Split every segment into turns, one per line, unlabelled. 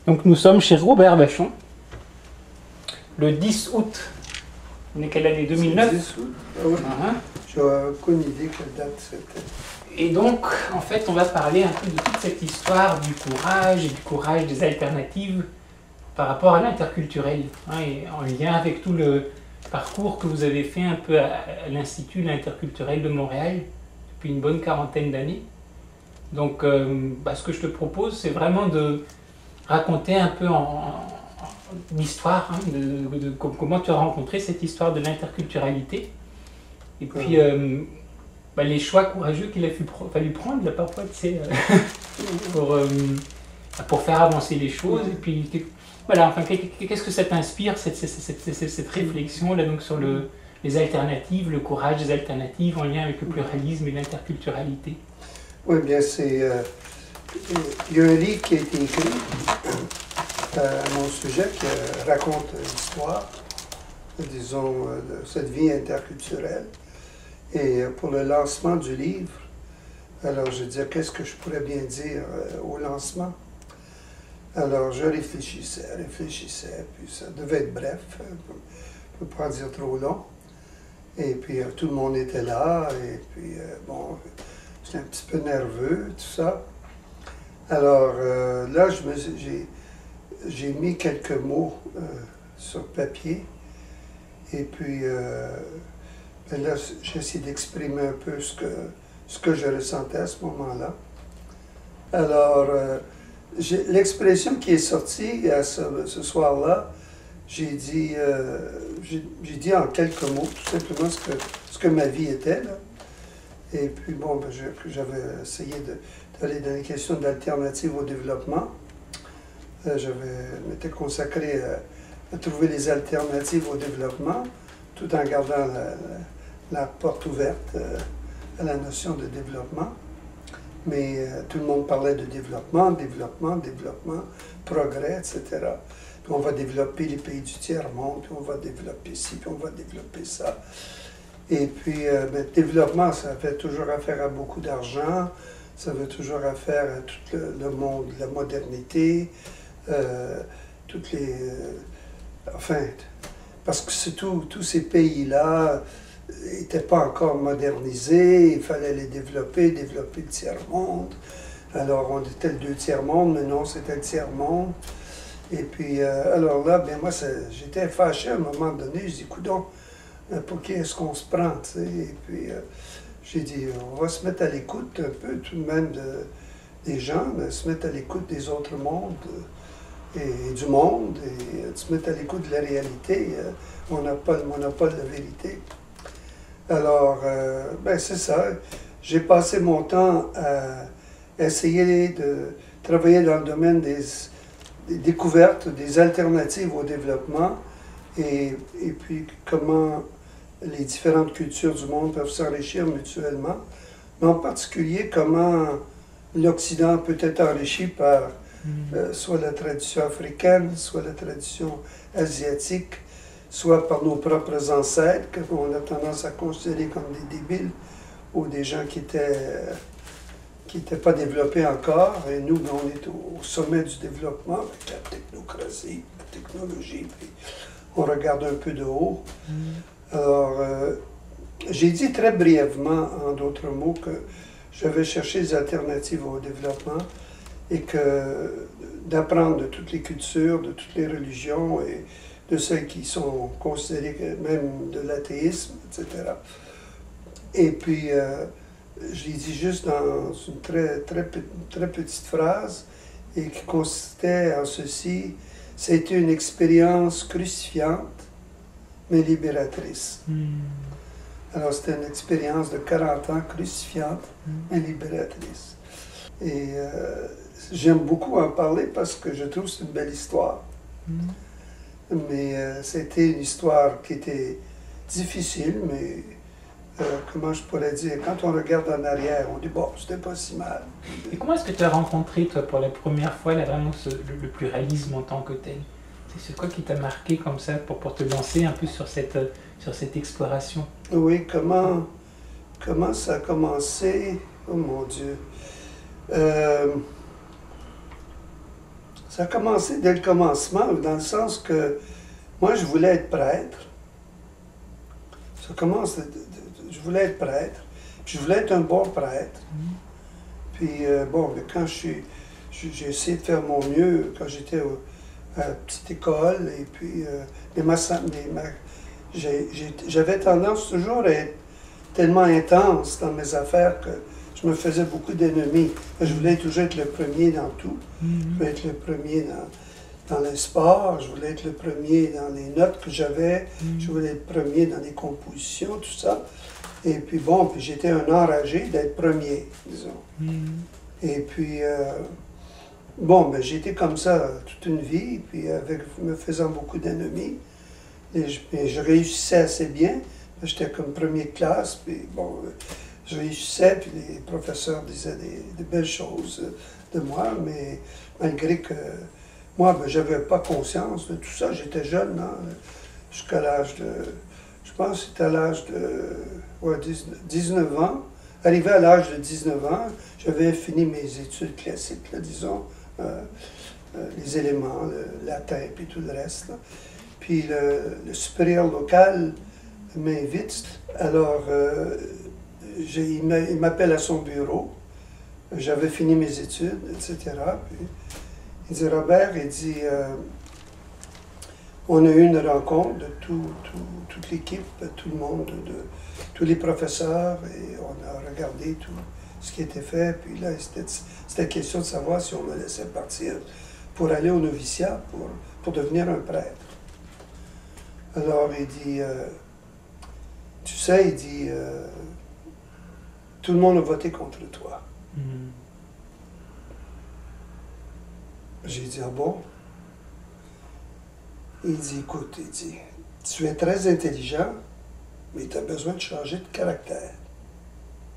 Donc nous sommes chez Robert Vachon, le 10 août. On est quelle année? 2009?
10 août. Ah oui. J'ai aucune idée quelle date c'était.
Et donc, en fait, on va parler un peu de toute cette histoire du courage et du courage des alternatives par rapport à l'interculturel, et en lien avec tout le parcours que vous avez fait un peu à l'Institut l'interculturel de Montréal depuis une bonne quarantaine d'années. Donc, ce que je te propose, c'est vraiment de raconter un peu l'histoire, de comment tu as rencontré cette histoire de l'interculturalité. Et puis, les choix courageux qu'il a fallu prendre, là, parfois, tu sais, pour faire avancer les choses. Et puis, voilà, enfin, qu'est-ce que ça t'inspire, cette réflexion-là, donc, sur les alternatives, le courage des alternatives en lien avec le pluralisme et l'interculturalité?
Oui, bien, il y a un livre qui a été écrit à mon sujet qui raconte l'histoire, disons, de cette vie interculturelle. Et pour le lancement du livre, alors je disais, qu'est-ce que je pourrais bien dire au lancement? Alors je réfléchissais, puis ça devait être bref, je ne peux pas en dire trop long. Et puis tout le monde était là, et puis j'étais un petit peu nerveux, tout ça. Alors là, j'ai mis quelques mots sur papier, et puis là, j'ai essayé d'exprimer un peu ce que je ressentais à ce moment-là. Alors, l'expression qui est sortie ce soir-là, j'ai dit en quelques mots, tout simplement ce que ma vie était, là. Et puis, j'avais essayé d'aller dans les questions d'alternatives au développement. Je m'étais consacré à trouver les alternatives au développement, tout en gardant la porte ouverte à la notion de développement. Mais tout le monde parlait de développement, progrès, etc. Puis on va développer les pays du tiers-monde, puis on va développer ci, puis on va développer ça. Et puis, développement, ça fait toujours affaire à beaucoup d'argent, ça veut toujours affaire à tout le monde, la modernité, parce que tous ces pays-là n'étaient pas encore modernisés, il fallait les développer le tiers-monde. Alors, on était le 2 tiers-monde, mais non, c'était le tiers-monde. Et puis, alors là, moi, j'étais fâché à un moment donné, je dis, coudonc, pour qui est-ce qu'on se prend, tu sais? Et puis, j'ai dit, on va se mettre à l'écoute un peu tout de même des gens, se mettre à l'écoute des autres mondes et du monde, et se mettre à l'écoute de la réalité. On n'a pas le monopole de la vérité. Alors, c'est ça. J'ai passé mon temps à essayer de travailler dans le domaine des découvertes, des alternatives au développement, et puis comment les différentes cultures du monde peuvent s'enrichir mutuellement, mais en particulier comment l'Occident peut être enrichi par soit la tradition africaine, soit la tradition asiatique, soit par nos propres ancêtres, qu'on a tendance à considérer comme des débiles, ou des gens qui n'étaient pas développés encore, et nous, on est au sommet du développement, avec la technocratie, la technologie, puis on regarde un peu de haut. Alors, j'ai dit très brièvement, en d'autres mots, que je vais chercher des alternatives au développement et que d'apprendre de toutes les cultures, de toutes les religions et de celles qui sont considérées même de l'athéisme, etc. Et puis, je l'ai dit juste dans une très petite phrase et qui consistait en ceci: c'était une expérience crucifiante, mais libératrice. Alors, c'était une expérience de 40 ans crucifiante, mais libératrice. Et j'aime beaucoup en parler parce que je trouve que c'est une belle histoire. Mais c'était une histoire qui était difficile, mais comment je pourrais dire, quand on regarde en arrière, on dit, bon, c'était pas si mal.
Et comment est-ce que tu as rencontré, toi, pour la première fois, là, vraiment le pluralisme en tant que tel? C'est quoi qui t'a marqué comme ça pour te lancer un peu sur cette exploration?
Oui, comment ça a commencé? Oh mon Dieu! Ça a commencé dès le commencement, dans le sens que moi, je voulais être prêtre. Ça commence, je voulais être prêtre. Puis je voulais être un bon prêtre. Puis, bon, mais quand j'ai essayé de faire mon mieux quand j'étais à la petite école, et puis, j'avais tendance toujours à être tellement intense dans mes affaires que je me faisais beaucoup d'ennemis. Je voulais toujours être le premier dans tout. Je voulais être le premier dans le sport, je voulais être le premier dans les notes que j'avais, je voulais être le premier dans les compositions, tout ça. Et puis bon, puis j'étais un enragé d'être premier, disons. Et puis, bon, ben, j'étais comme ça toute une vie, puis me faisant beaucoup d'ennemis. Et je réussissais assez bien. J'étais comme première classe, puis bon, je réussissais, puis les professeurs disaient des belles choses de moi, mais malgré que moi, ben, je n'avais pas conscience de tout ça. J'étais jeune, hein, jusqu'à l'âge de, je pense que c'était à l'âge de 19 ans. Arrivé à l'âge de 19 ans, j'avais fini mes études classiques, là, disons, les éléments, le latin, puis tout le reste. Là. Puis le supérieur local m'invite. Alors, il m'appelle à son bureau. J'avais fini mes études, etc. Puis, il dit, Robert, il dit, on a eu une rencontre de toute l'équipe, tout le monde, de tous les professeurs, et on a regardé tout ce qui était fait. Puis là, c'était question de savoir si on me laissait partir pour aller au noviciat, pour devenir un prêtre. Alors, il dit, tu sais, il dit, tout le monde a voté contre toi. J'ai dit, ah bon? Il dit, écoute, il dit, tu es très intelligent, mais tu as besoin de changer de caractère.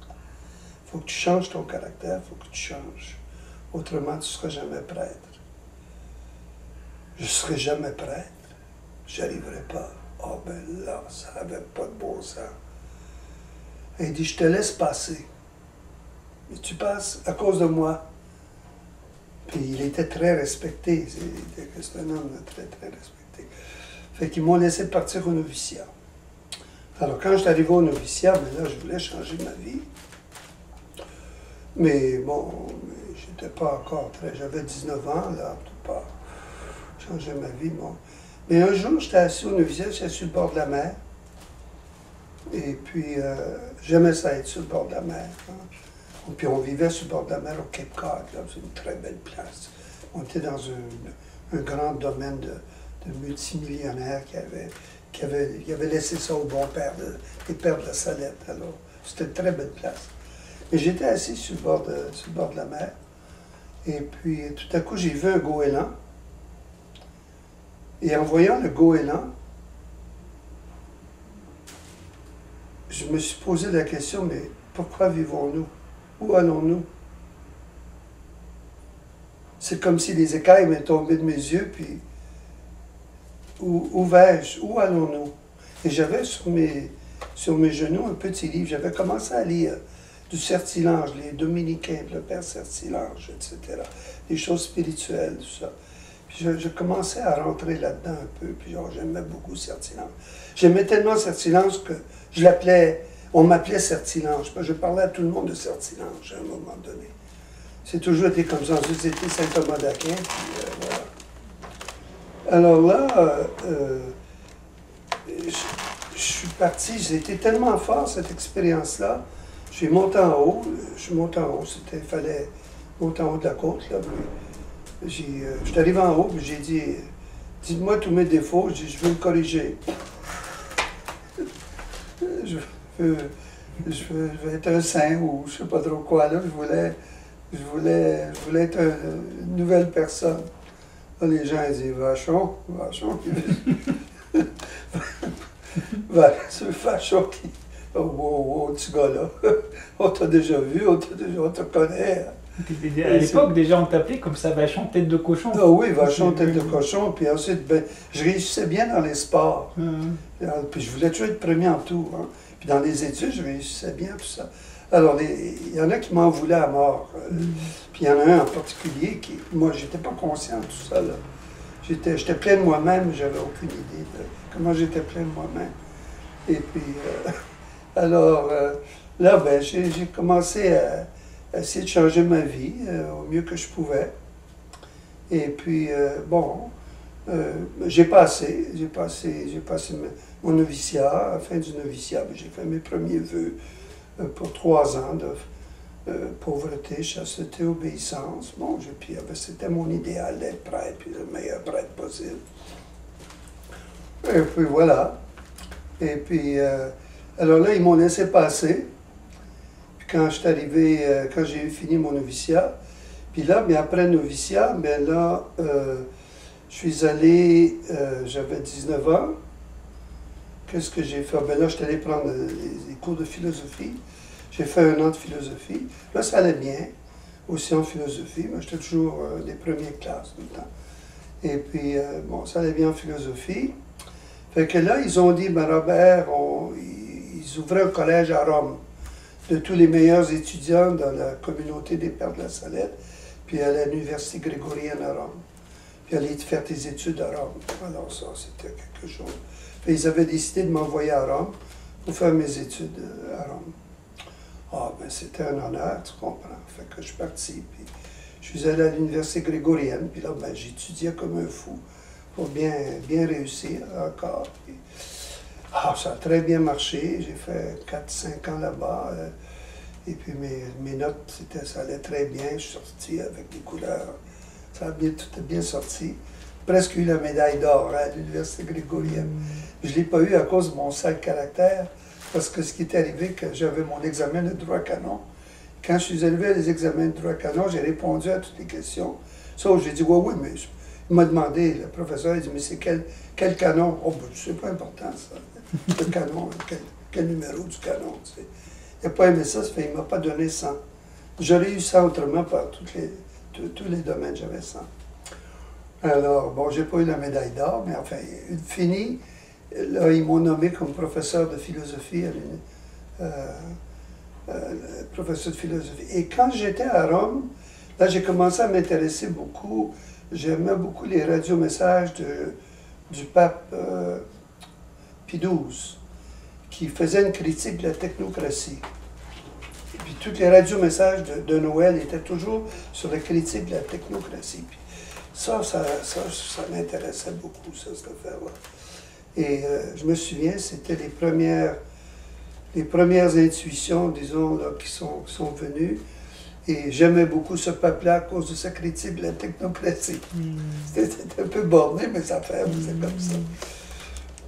Il faut que tu changes ton caractère, il faut que tu changes. Autrement, tu ne seras jamais prêtre. Je ne serai jamais prêtre. Je n'y arriverai pas. Oh ben là, ça n'avait pas de bon sens. Il dit, je te laisse passer. Mais tu passes à cause de moi. Puis il était très respecté. C'est un homme très, très respecté. Fait qu'ils m'ont laissé partir au noviciat. Alors quand je suis arrivé au noviciat, ben là, je voulais changer ma vie. Mais bon, j'étais pas encore très... J'avais 19 ans, là, tout pas changer ma vie, bon. Mais un jour, j'étais assis au noviciat, j'étais sur le bord de la mer. Et puis, j'aimais ça être sur le bord de la mer. Hein. Puis on vivait sur le bord de la mer au Cape Cod, c'est une très belle place. On était dans un grand domaine de multimillionnaires qui avaient laissé ça au bon père, les pères de la Salette. Alors, c'était une très belle place. Mais j'étais assis sur le bord de la mer. Et puis, tout à coup, j'ai vu un goéland. Et en voyant le goéland, je me suis posé la question, mais pourquoi vivons-nous? Où allons-nous? C'est comme si les écailles m'étaient tombées de mes yeux, puis où vais-je? Où allons-nous? Et j'avais sur mes genoux un petit livre. J'avais commencé à lire du Sertilange, les Dominicains, le Père Sertilange, etc. Les choses spirituelles, tout ça. Puis je commençais à rentrer là-dedans un peu, puis j'aimais beaucoup Sertilange. J'aimais tellement Sertilange que on m'appelait Sertilange. Je parlais à tout le monde de Sertilange à un moment donné. C'est toujours été comme ça. Ensuite, c'était Saint-Thomas d'Aquin, puis voilà. Alors là, je suis parti, c'était tellement fort cette expérience-là. Je suis monté en haut, il fallait monter en haut de la côte, là. Je suis arrivé en haut, puis j'ai dit, dites-moi tous mes défauts, je veux me corriger. Je veux être un saint ou je ne sais pas trop quoi, là. Je voulais être une nouvelle personne. Là, les gens ils disent, Vachon. C'est Vachon qui... Oh, petit gars-là. On t'a déjà vu, on te connaît.
À l'époque, déjà, on t'appelait comme ça, Vachon, tête de cochon.
Ah oui, Vachon, tête de cochon. Puis ensuite, ben, je réussissais bien dans les sports. Puis je voulais toujours être premier en tout. Hein. Puis dans les études, je réussissais bien, tout ça. Alors, il y en a qui m'en voulaient à mort. Puis il y en a un en particulier qui, moi, j'étais pas conscient de tout ça, là. J'étais plein de moi-même, j'avais aucune idée de comment j'étais plein de moi-même. Et puis, alors, là, ben, j'ai commencé à essayer de changer ma vie au mieux que je pouvais. Et puis, bon, j'ai passé mon noviciat. À la fin du noviciat, ben, j'ai fait mes premiers vœux pour 3 ans de pauvreté, chasteté, obéissance. Bon, puis c'était mon idéal d'être prêtre, puis le meilleur prêtre possible. Et puis voilà. Et puis, alors là, ils m'ont laissé passer. Puis quand je suis arrivé, quand j'ai fini mon noviciat, puis là, bien après le noviciat, bien là, je suis allé, j'avais 19 ans. Qu'est-ce que j'ai fait? Ben là, je suis allé prendre les cours de philosophie. J'ai fait 1 an de philosophie. Là, ça allait bien, aussi en philosophie, mais j'étais toujours des premières classes tout le temps. Et puis, bon, ça allait bien en philosophie. Fait que là, ils ont dit, ben Robert, ils ouvraient un collège à Rome de tous les meilleurs étudiants dans la communauté des Pères de la Salette, puis à l'université grégorienne à Rome. Puis aller faire tes études à Rome. Alors ça, c'était quelque chose. Fait, ils avaient décidé de m'envoyer à Rome pour faire mes études à Rome. Ah, ben c'était un honneur, tu comprends. Fait que je suis parti, puis je suis allé à l'université grégorienne, puis là, ben, j'étudiais comme un fou pour bien réussir encore. Puis, ça a très bien marché. J'ai fait 4-5 ans là-bas. Et puis mes notes, ça allait très bien. Je suis sorti avec des couleurs. Ça a tout bien sorti. Presque eu la médaille d'or à l'université grégorienne. Je ne l'ai pas eu à cause de mon sale caractère. Parce que ce qui est arrivé, que j'avais mon examen de droit canon. Quand je suis arrivé à les examens de droit canon, j'ai répondu à toutes les questions. Sauf j'ai dit, oui, mais il m'a demandé, le professeur, il dit, mais c'est quel canon? Oh, ben, c'est pas important, ça. Le canon, quel numéro du canon, tu sais. Il n'a pas aimé ça, il ne m'a pas donné 100. J'aurais eu 100 autrement par tous les domaines, j'avais 100. Alors, bon, j'ai pas eu la médaille d'or, mais enfin, fini. Là, ils m'ont nommé comme professeur de philosophie professeur de philosophie. Et quand j'étais à Rome, là, j'ai commencé à m'intéresser beaucoup. J'aimais beaucoup les radiomessages du pape Pie XII, qui faisait une critique de la technocratie. Et puis, tous les radiomessages de Noël étaient toujours sur la critique de la technocratie. Puis, ça m'intéressait beaucoup, cette affaire-là. Et je me souviens, c'était les premières intuitions, disons, là, qui sont venues. Et j'aimais beaucoup ce peuple-là à cause de sa critique de la technocratie. C'était un peu borné, mais ça fait, c'est comme ça.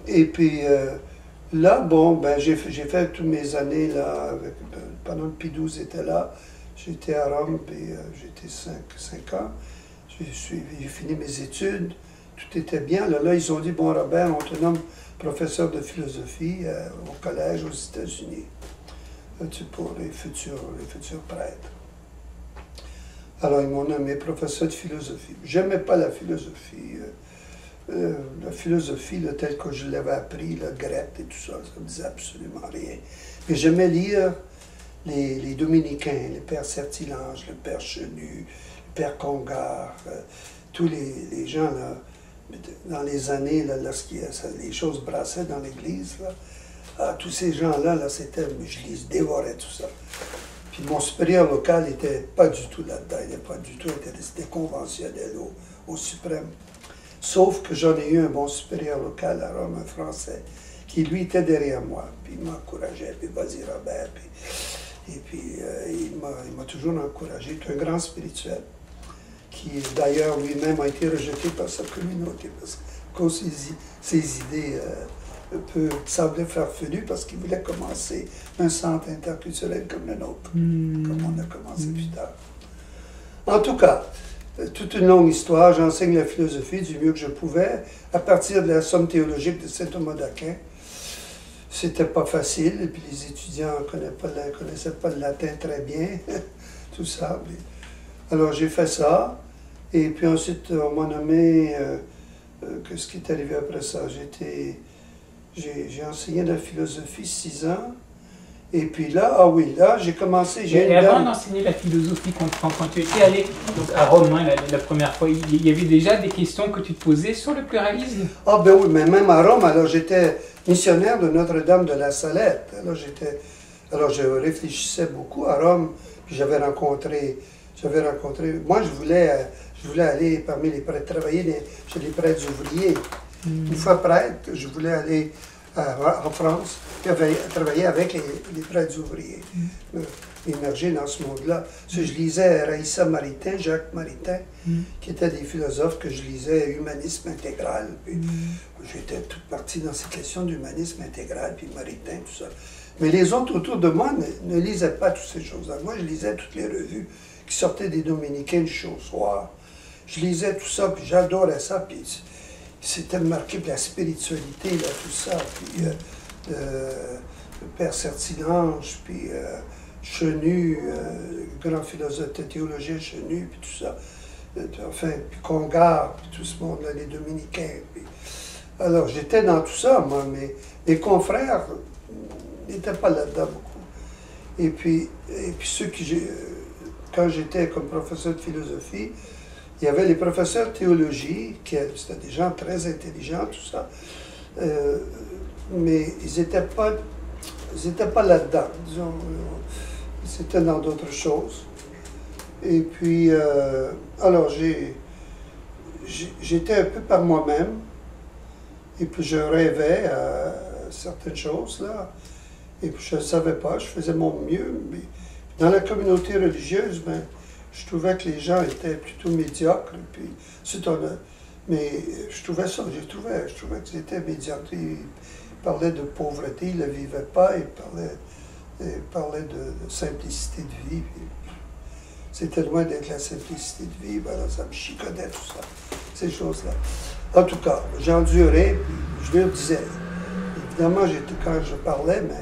Et puis là, bon, ben, j'ai fait toutes mes années là, pendant que Pie XII était là. J'étais à Rome, puis j'étais 5 ans. J'ai fini mes études. Tout était bien. Là, ils ont dit, bon, Robert, on te nomme professeur de philosophie au collège aux États-Unis pour les futurs prêtres. Alors, ils m'ont nommé professeur de philosophie. J'aimais pas la philosophie. La philosophie, là, telle que je l'avais appris, la Grette et tout ça, ça me disait absolument rien. Mais j'aimais lire les dominicains, le père Sertilange, le père Chenu, le père Congar, tous les gens, là, dans les années, là, les choses brassaient dans l'église, tous ces gens-là, je les dévorais tout ça. Puis mon supérieur local n'était pas du tout là-dedans, il n'était pas du tout intéressé, c'était conventionnel au suprême. Sauf que j'en ai eu un bon supérieur local à Rome, un Français, qui lui était derrière moi, puis il m'encourageait, puis vas-y Robert, et puis il m'a toujours encouragé, c'est un grand spirituel, qui d'ailleurs lui-même a été rejeté par sa communauté, parce que ses idées semblaient farfelues, parce qu'il voulait commencer un centre interculturel comme le nôtre, comme on a commencé plus tard. En tout cas, toute une longue histoire, j'enseigne la philosophie du mieux que je pouvais, à partir de la somme théologique de saint Thomas d'Aquin. C'était pas facile, et puis les étudiants ne connaissaient pas le latin très bien, tout ça. Alors j'ai fait ça, et puis ensuite on m'a nommé, qu'est-ce qui est arrivé après ça? J'ai enseigné la philosophie 6 ans, Et puis là, ah oui, là, j'ai commencé...
Et avant d'enseigner la philosophie, quand tu étais allé donc à Rome hein, la première fois, il y avait déjà des questions que tu te posais sur le pluralisme?
Ah ben oui, mais même à Rome, alors j'étais missionnaire de Notre-Dame de la Salette. Alors je réfléchissais beaucoup à Rome, puis j'avais rencontré, moi je voulais aller parmi les prêtres, travailler chez les prêtres ouvriers. Une fois prêtre, je voulais aller en France, travailler avec les prêtres ouvriers, émerger dans ce monde-là. Je lisais Raïssa Maritain, Jacques Maritain, qui étaient des philosophes que je lisais, humanisme intégral. J'étais toute partie dans ces questions d'humanisme intégral, puis Maritain, tout ça. Mais les autres autour de moi ne lisaient pas toutes ces choses-là. Moi, je lisais toutes les revues qui sortaient des Dominicains du au soir. Je lisais tout ça, puis j'adorais ça, puis c'était marqué par la spiritualité, là, tout ça, puis le Père Sertilange, puis Chenu, grand philosophe théologien Chenu, puis tout ça. Enfin, puis Congar, puis tout ce monde-là, les Dominicains. Puis... Alors, j'étais dans tout ça, moi, mais mes confrères n'étaient pas là-dedans beaucoup. Et puis ceux qui... Quand j'étais comme professeur de philosophie, il y avait les professeurs de théologie, c'était des gens très intelligents, tout ça, mais ils n'étaient pas là-dedans, disons, c'était dans d'autres choses. Et puis, alors j'étais un peu par moi-même, et puis je rêvais à certaines choses, là, et puis je ne savais pas, je faisais mon mieux, mais dans la communauté religieuse, ben, je trouvais que les gens étaient plutôt médiocres, puis mais je trouvais ça, je trouvais que c'était médiocre. Ils parlaient de pauvreté, ils ne le vivaient pas, ils parlaient de simplicité de vie. C'était loin d'être la simplicité de vie, alors ça me chicotait tout ça, ces choses-là. En tout cas, j'endurais, puis je leur disais. Évidemment, quand je parlais, mais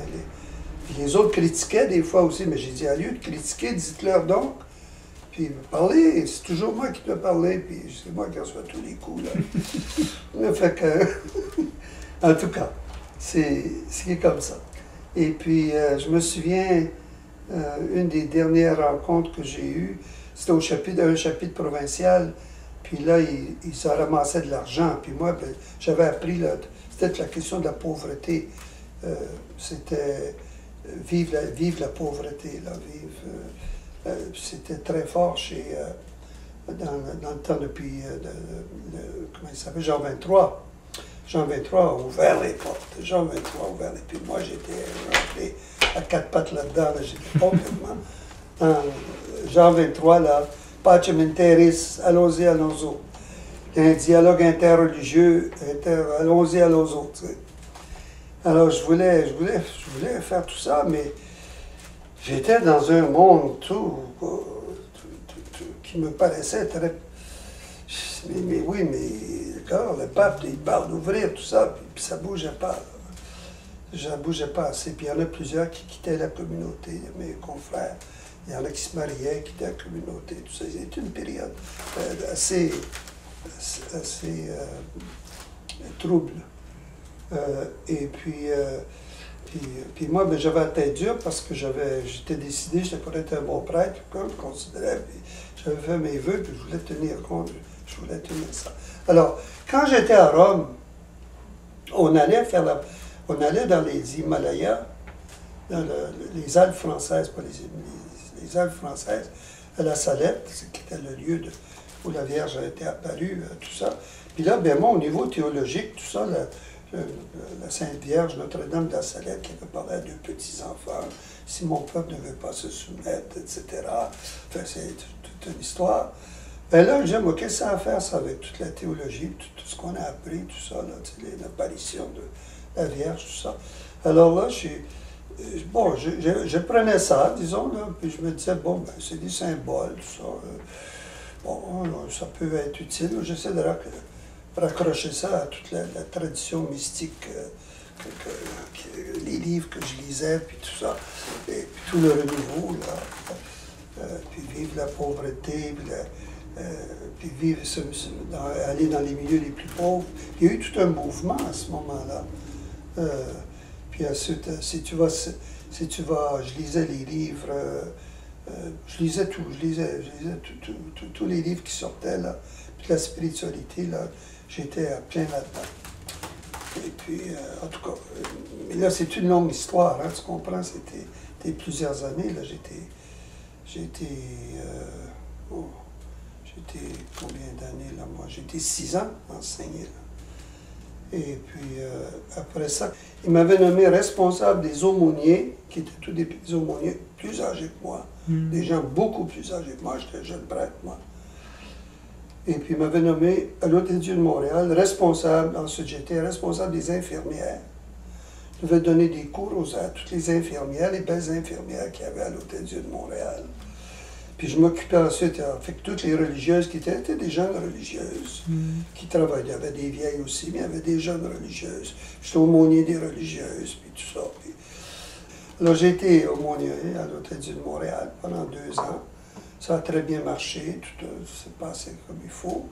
les autres critiquaient des fois aussi, mais j'ai dit, à lieu de critiquer, dites-leur donc. Puis parler, c'est toujours moi qui dois parler, puis c'est moi qui reçois tous les coups, là. Fait que, en tout cas, c'est comme ça. Et puis, je me souviens, une des dernières rencontres que j'ai eues, c'était un chapitre provincial, puis là, ils ramassaient de l'argent, puis moi, ben, j'avais appris, c'était la question de la pauvreté. C'était vive la pauvreté, là, c'était très fort dans le temps depuis, comment il s'appelle, Jean 23. Jean 23 a ouvert les portes. Jean 23 a ouvert les portes. Puis moi, j'étais rentré à quatre pattes là-dedans. Là, j'étais complètement dans Jean 23, là, Pacem in terris, allons-y, allons-y. Un dialogue interreligieux, allons-y, allons-y. Tu sais. Alors, je voulais faire tout ça, mais j'étais dans un monde qui me paraissait très... Mais oui, mais d'accord, le pape, il parle d'ouvrir tout ça, puis ça ne bougeait pas. Ça ne bougeait pas assez. Puis il y en a plusieurs qui quittaient la communauté, mes confrères. Il y en a qui se mariaient, qui quittaient la communauté, tout ça. C'était une période assez trouble. Et puis moi, ben, j'avais la tête dure parce que j'étais décidé, j'étais pour être un bon prêtre, comme je considérais, puis j'avais fait mes vœux, puis je voulais tenir compte, je voulais tenir ça. Alors, quand j'étais à Rome, on allait dans les Himalayas, dans les Alpes françaises, pas les Alpes françaises, à la Salette, qui était le lieu où la Vierge a été apparue, tout ça. Puis là, ben moi, au niveau théologique, tout ça, la Sainte Vierge, Notre-Dame de la Salette, qui avait parlé à deux petits-enfants, si mon peuple ne veut pas se soumettre, etc. Enfin, c'est toute une histoire. Ben là, je disais, moi, qu'est-ce que ça a à faire, ça, avec toute la théologie, tout ce qu'on a appris, tout ça, l'apparition de la Vierge, tout ça. Alors là, je prenais ça, disons, là, puis je me disais, bon, ben, c'est des symboles, tout ça. Bon, ça peut être utile. J'essaie de raccrocher ça à toute la tradition mystique, les livres que je lisais, puis tout ça, et puis tout le renouveau, là, puis vivre la pauvreté, puis vivre aller dans les milieux les plus pauvres. Il y a eu tout un mouvement à ce moment-là. Puis ensuite, si tu vas si tu vas, je lisais les livres, je lisais tout, tous les livres qui sortaient, là, puis la spiritualité, là, j'étais à plein là-dedans. Et puis, en tout cas, mais là, c'est une longue histoire, hein, tu comprends, c'était plusieurs années, là, j'étais combien d'années, là, moi? J'étais 6 ans enseigné, là. Et puis, après ça, il m'avait nommé responsable des aumôniers, qui étaient tous des aumôniers plus âgés que moi, des gens beaucoup plus âgés que moi, j'étais jeune prêtre, moi. Et puis, il m'avait nommé à l'Hôtel-Dieu de Montréal, responsable, ensuite j'étais responsable des infirmières. Je devais donner des cours à toutes les infirmières, les belles infirmières qu'il y avait à l'Hôtel-Dieu de Montréal. Puis je m'occupais ensuite, avec toutes les religieuses qui étaient des jeunes religieuses qui travaillaient. Il y avait des vieilles aussi, mais il y avait des jeunes religieuses. J'étais aumônier des religieuses, puis tout ça. Puis... Alors j'ai été aumônier à l'Hôtel-Dieu de Montréal pendant 2 ans. Ça a très bien marché, tout s'est passé comme il faut.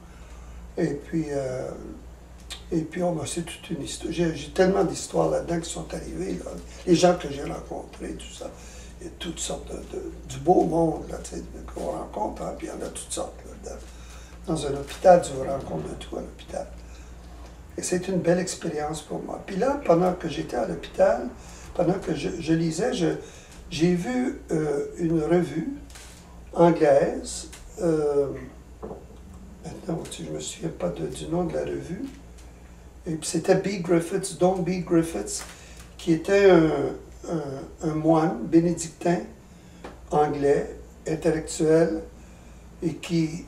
Et puis c'est toute une histoire. J'ai tellement d'histoires là-dedans qui sont arrivées, là. Les gens que j'ai rencontrés, tout ça. Il y a toutes sortes du beau monde, là, tu sais, qu'on rencontre, hein, puis il y en a toutes sortes, là. Dans un hôpital, tu rencontres de tout à l'hôpital. Et c'est une belle expérience pour moi. Puis là, pendant que j'étais à l'hôpital, pendant que je lisais, j'ai vu une revue anglaise. Maintenant, je ne me souviens pas du nom de la revue. Et puis c'était B. Griffiths, Don B. Griffiths, qui était un moine bénédictin anglais, intellectuel, et qui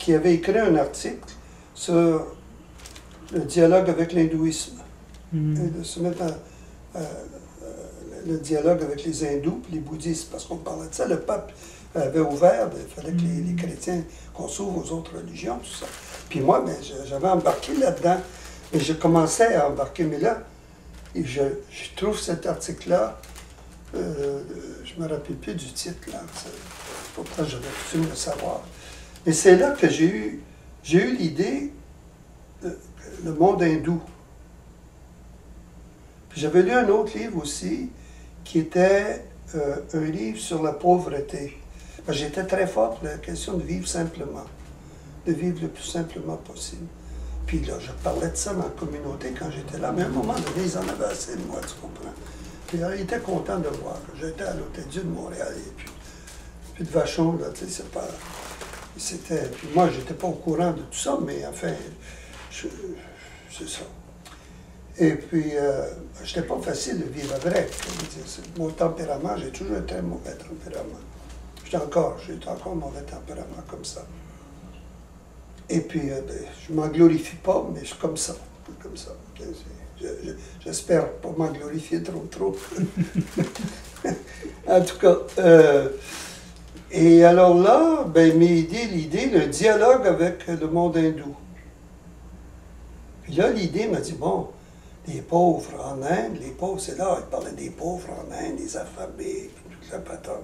avait écrit un article sur le dialogue avec l'hindouisme. Et de se mettre le dialogue avec les hindous et les bouddhistes, parce qu'on parlait de ça. Le pape avait ouvert, il fallait que les chrétiens, qu'on s'ouvre aux autres religions, tout ça. Puis moi, ben, j'avais embarqué là-dedans, et je commençais à embarquer, mais là, et je trouve cet article-là, je ne me rappelle plus du titre, là, pourtant j'aurais pu le savoir. Mais c'est là que j'ai eu l'idée, le monde hindou. Puis j'avais lu un autre livre aussi, qui était un livre sur la pauvreté. J'étais très fort pour la question de vivre simplement, de vivre le plus simplement possible. Puis là, je parlais de ça dans la communauté quand j'étais là. Mais à un moment donné, ils en avaient assez de moi, tu comprends? Puis là, ils étaient contents de voir. J'étais à l'Hôtel-Dieu de Montréal, et puis de Vachon, là, tu sais, c'est pas... C'était... Puis moi, j'étais pas au courant de tout ça, mais enfin, c'est ça. Et puis, c'était pas facile de vivre avec. Mon tempérament, j'ai toujours un très mauvais tempérament. J'ai encore un mauvais tempérament comme ça. Et puis, je ne m'en glorifie pas, mais je suis comme ça. Comme ça. J'espère pas m'en glorifier trop. En tout cas, et alors là, ben, l'idée, le dialogue avec le monde hindou. Puis là, l'idée m'a dit, bon, les pauvres en Inde, les pauvres, c'est là, il parlait des pauvres en Inde, des affamés, puis toute la patente.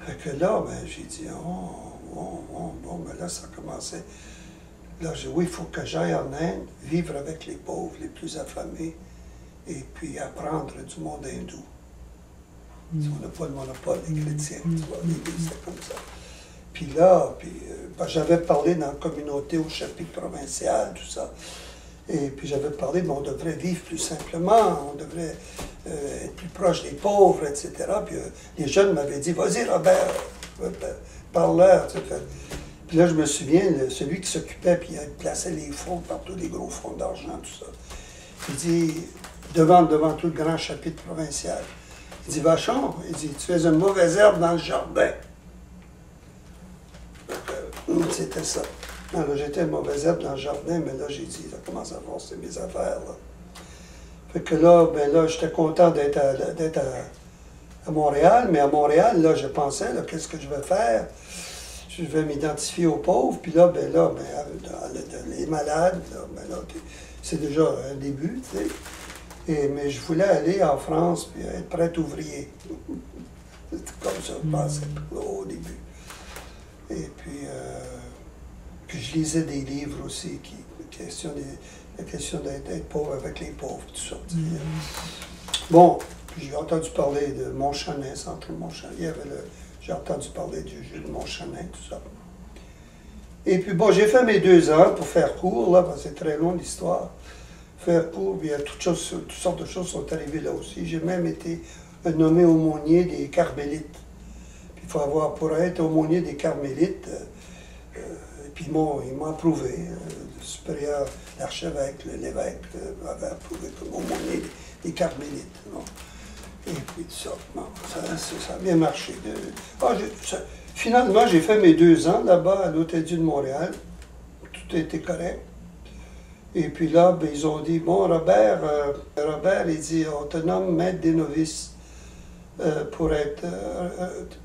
Fait que là, ben, j'ai dit, bon, ben là, ça commençait. Là, j'ai dit, oui, il faut que j'aille en Inde, vivre avec les pauvres, les plus affamés, et puis apprendre du monde hindou. Si on n'a pas le monopole des chrétiens, tu vois, l'Église, c'est comme ça. Puis là, ben, j'avais parlé dans la communauté au chapitre provincial, tout ça. Et puis j'avais parlé, mais on devrait vivre plus simplement, on devrait être plus proche des pauvres, etc. Puis les jeunes m'avaient dit, vas-y Robert, parle-leur. Puis là, je me souviens, celui qui s'occupait, puis il plaçait les fonds partout, des gros fonds d'argent, tout ça. Il dit, devant tout le grand chapitre provincial, il dit, Vachon, il dit, tu fais une mauvaise herbe dans le jardin. C'était ça. Alors, j'étais une mauvaise herbe dans le jardin, mais là, j'ai dit, ça commence à forcer mes affaires, là. Fait que là, ben là, j'étais content d'être à Montréal, mais à Montréal, là, je pensais, là, qu'est-ce que je vais faire? Je vais m'identifier aux pauvres, puis là, ben, les malades, là, ben là, c'est déjà un début, tu sais. Mais je voulais aller en France, puis être prêtre ouvrier. C'était comme ça, je pensais au début. Et puis je lisais des livres aussi, la question d'être pauvre avec les pauvres, tout ça. Bon, puis j'ai entendu parler de Montchanin, centre Montchanin. J'ai entendu parler du Jules Montchanin, tout ça. Et puis bon, j'ai fait mes 2 ans pour faire court, là, parce que c'est très long l'histoire. Faire court, puis il y a toutes sortes de choses sont arrivées là aussi. J'ai même été nommé aumônier des Carmélites. Puis il faut avoir, pour être aumônier des Carmélites, puis ils m'ont approuvé, le supérieur, l'archevêque, l'évêque m'avait approuvé comme aumônier des Carmélites. Non? Et puis tout ça, bon, ça a bien marché. Finalement, j'ai fait mes 2 ans là-bas à l'Hôtel-Dieu de Montréal. Tout a été correct. Et puis là, ben, ils ont dit, bon, Robert, il dit, on te nomme maître des novices pour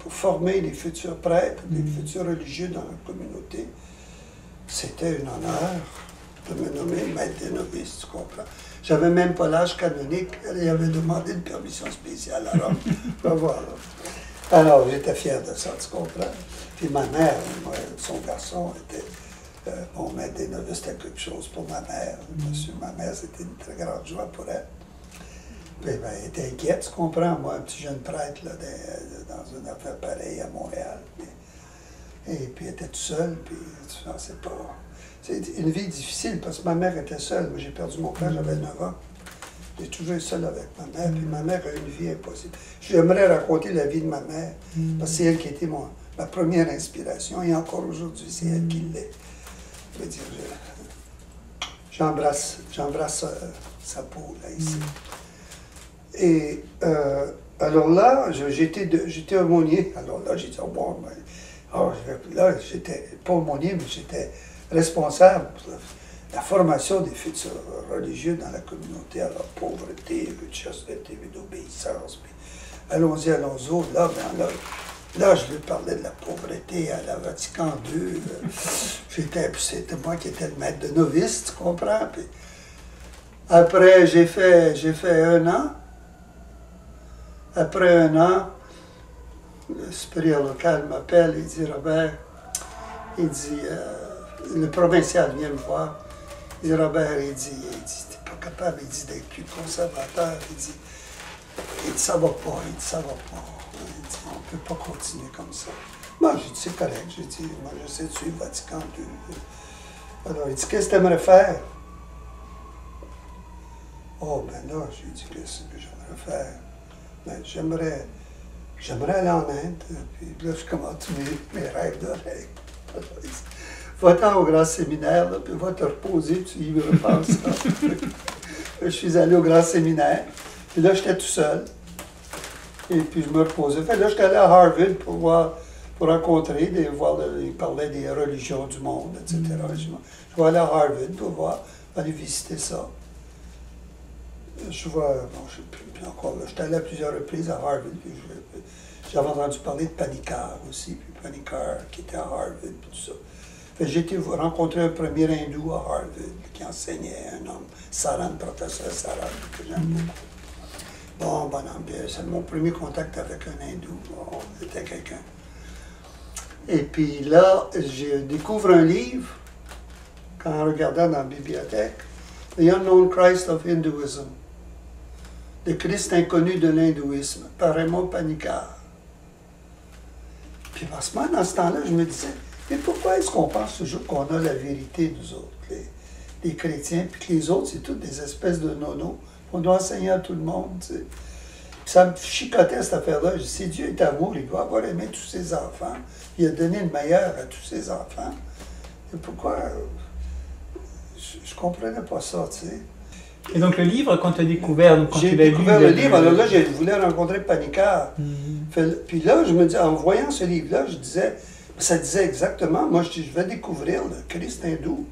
former les futurs prêtres, les futurs religieux dans la communauté. C'était un honneur de me nommer maître des novices, tu comprends. J'avais même pas l'âge canonique, il avait demandé une permission spéciale à Rome. Ben voilà. Alors, j'étais fier de ça, tu comprends. Puis ma mère, moi, son garçon était... bon, maître des novices, c'était quelque chose pour ma mère. Monsieur, ma mère, c'était une très grande joie pour elle. Puis, ben, elle était inquiète, tu comprends, moi, un petit jeune prêtre, là, dans une affaire pareille à Montréal. Et puis, elle était toute seule, puis, tu vois, c'est pas... C'est une vie difficile, parce que ma mère était seule. Moi, j'ai perdu mon père, j'avais 9 ans. J'ai toujours été seul avec ma mère, puis ma mère a eu une vie impossible. J'aimerais raconter la vie de ma mère, parce que c'est elle qui était ma première inspiration, et encore aujourd'hui, c'est elle qui l'est. Je veux dire, j'embrasse sa peau, là, ici. Et alors là, j'étais aumônier. Alors là, j'ai dit, oh, bon, ben, là, j'étais pas aumônier, mais j'étais responsable pour la formation des futurs religieux dans la communauté, à la pauvreté, de chasteté, d'obéissance. Allons-y, allons-y. Là, je lui parlais de la pauvreté à la Vatican II. C'était moi qui étais le maître de novice, tu comprends? Puis, après, j'ai fait 1 an. Après 1 an, le supérieur local m'appelle, il dit, Robert, il dit, le provincial vient me voir. Il dit, Robert, il dit, t'es pas capable, il dit, d'être plus conservateur. Il dit, ça va pas, ça va pas. Il dit, on peut pas continuer comme ça. Moi, j'ai dit, c'est correct. J'ai dit, moi, je sais suivre Vatican II. Alors, il dit, qu'est-ce que tu aimerais faire? Oh, ben là, j'ai dit, qu'est-ce que j'aimerais faire? Ben, j'aimerais aller en Inde. Puis là, je commence mes rêves de rêve. Va-t'en au grand séminaire, là, puis va te reposer, puis tu y repenseras. Je suis allé au grand séminaire, puis là, j'étais tout seul. Et puis, je me reposais. Fait, là, j'étais allé à Harvard pour rencontrer, il parlait des religions du monde, etc. Je vais aller à Harvard pour voir, aller visiter ça. J'étais allé à plusieurs reprises à Harvard, puis j'avais entendu parler de Panikkar aussi, puis Panikkar qui était à Harvard, puis tout ça. J'ai été rencontrer un premier hindou à Harvard qui enseignait, un homme, Saran, professeur Saran, que j'aime beaucoup. Bon, c'est mon premier contact avec un hindou. Bon, c'était quelqu'un. Et puis là, je découvre un livre, en regardant dans la bibliothèque, The Unknown Christ of Hinduism, le Christ inconnu de l'hindouisme, par Raymond Panikkar. Puis parce que moi, dans ce temps-là, je me disais, mais pourquoi est-ce qu'on pense toujours qu'on a la vérité, nous autres, les chrétiens, puis que les autres, c'est toutes des espèces de nonos, on doit enseigner à tout le monde, tu sais. Puis ça me chicotait, cette affaire-là. Je dis, si Dieu est amour, il doit avoir aimé tous ses enfants, il a donné le meilleur à tous ses enfants. Et pourquoi... je comprenais pas ça, tu sais.
Et donc le livre, quand tu as découvert, quand
j'ai
tu l'as lu...
découvert le livre, alors là, je voulais rencontrer Panikkar. Puis là, je me dis, en voyant ce livre-là, je disais, ça disait exactement, moi, je vais découvrir le Christ hindou.